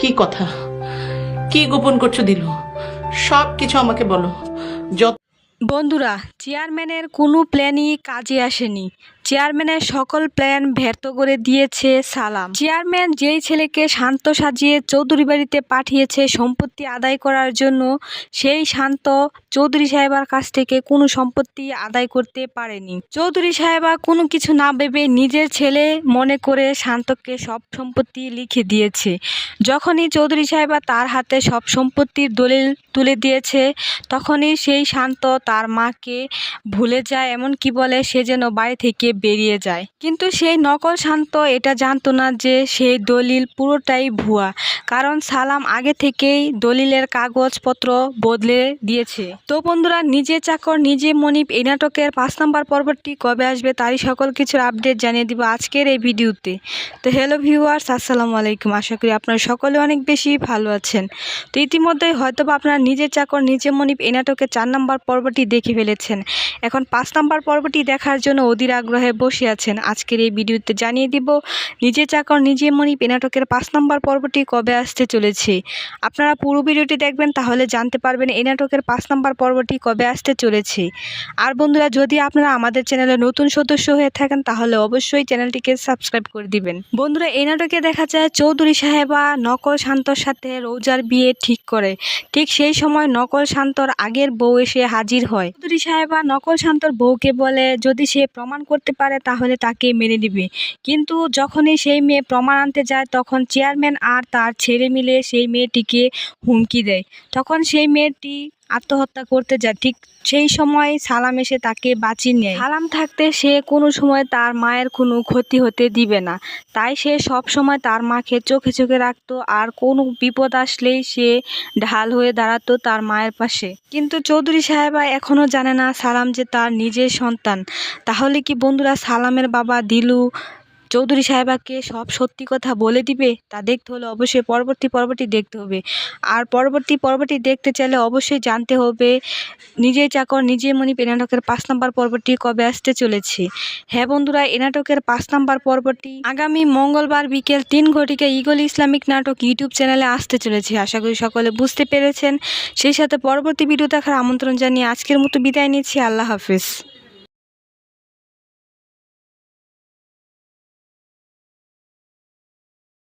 কি কথা, কি গোপন করছো দিলু? সব কিছু আমাকে বলো। যত বন্ধুরা, চেয়ারম্যানের কোনো প্ল্যানই কাজে আসেনি। চেয়ারম্যানের সকল প্ল্যান ব্যর্থ করে দিয়েছে সালাম। চেয়ারম্যান যেই ছেলেকে শান্ত সাজিয়ে চৌধুরী বাড়িতে পাঠিয়েছে সম্পত্তি আদায় করার জন্য, সেই শান্ত চৌধুরী সাহেবার কাছ থেকে কোনো সম্পত্তি আদায় করতে পারেনি। চৌধুরী সাহেবা কোনো কিছু না ভেবে নিজের ছেলে মনে করে শান্তকে সব সম্পত্তি লিখে দিয়েছে। যখনই চৌধুরী সাহেবা তার হাতে সব সম্পত্তির দলিল তুলে দিয়েছে, তখনই সেই শান্ত তার মাকে ভুলে যায়, এমনকি বলে সে যেন বাড়ি থেকে বেরিয়ে যায়। কিন্তু সেই নকল শান্ত এটা জানতো না যে সেই দলিল পুরোটাই ভুয়া, কারণ সালাম আগে থেকেই দলিলের কাগজপত্র বদলে দিয়েছে। তো বন্ধুরা, নিজে চাকর নিজে মনিব এই নাটকের 5 নম্বর পর্বটি কবে আসবে তারই সকল কিছুর আপডেট জানিয়ে দিব আজকের এই ভিডিওতে। তো হ্যালো ভিউয়ার্স, আসসালামু আলাইকুম। আশা করি আপনারা সকলে অনেক বেশি ভালো আছেন। তো ইতিমধ্যেই হয়তো বা আপনারা নিজে চাকর নিজে মনিব এই নাটকের 4 নম্বর পর্বটি দেখে ফেলেছেন। এখন 5 নম্বর পর্বটি দেখার জন্য অধীর আগ্রহে বসে আছেন। আজকের এই ভিডিওতে জানিয়ে দিব নিজে চাকর নিজে মনিব এই নাটকের 5 নম্বর পর্বটি কবে আসতে চলেছে। আপনারা পুরো ভিডিওটি দেখবেন, তাহলে জানতে পারবেন এই নাটকের 5 নম্বর পর্বটি কবে আসতে চলেছে। আর বন্ধুরা, যদি আপনারা আমাদের চ্যানেলে নতুন সদস্য হয়ে থাকেন তাহলে অবশ্যই চ্যানেলটিকে সাবস্ক্রাইব করে দিবেন। বন্ধুরা, এই নাটকে দেখা যায় চৌধুরী সাহেবা নকল শান্তর সাথে রোজার বিয়ে ঠিক করে। ঠিক সেই সময় নকল শান্তর আগের বউ এসে হাজির হয়। চৌধুরী সাহেবা নকল শান্তর বউকে বলে যদি সে প্রমাণ করতে পারে তাহলে তাকে মেনে নেবে। কিন্তু যখনই সেই মেয়ে প্রমাণ আনতে যায়, তখন চেয়ারম্যান আর তার ছেলে মিলে সেই মেয়েটিকে হুমকি দেয়। তখন সেই মেয়েটি আত্মহত্যা করতে যায়। ঠিক সেই সময় সালাম এসে তাকে বাঁচিয়ে নেয়। সালাম থাকতে সে কোনো সময় তার মায়ের কোনো ক্ষতি হতে দিবে না, তাই সে সব সময় তার মাকে চোখে চোখে রাখতো, আর কোনো বিপদ আসলেই সে ঢাল হয়ে দাঁড়াতো তার মায়ের পাশে। কিন্তু চৌধুরী সাহেবা এখনও জানে না সালাম যে তার নিজের সন্তান। তাহলে কি বন্ধুরা, সালামের বাবা দিলু চৌধুরী সাহেবাকে সব সত্যি কথা বলে দিবে? তা দেখতে হলে অবশ্যই পরবর্তী দেখতে হবে। আর পরবর্তী দেখতে চাইলে অবশ্যই জানতে হবে নিজেই চাকর নিজে মনিব এই নাটকের 5 নম্বর পর্বটি কবে আসতে চলেছে। হ্যাঁ বন্ধুরা, এই নাটকের 5 নম্বর পর্বটি আগামী মঙ্গলবার বিকেল 3 ঘটিকায় ঈগল ইসলামিক নাটক ইউটিউব চ্যানেলে আসতে চলেছে। আশা করি সকলে বুঝতে পেরেছেন। সেই সাথে পরবর্তী ভিডিও দেখার আমন্ত্রণ জানিয়ে আজকের মতো বিদায় নিচ্ছি। আল্লাহ হাফেজ।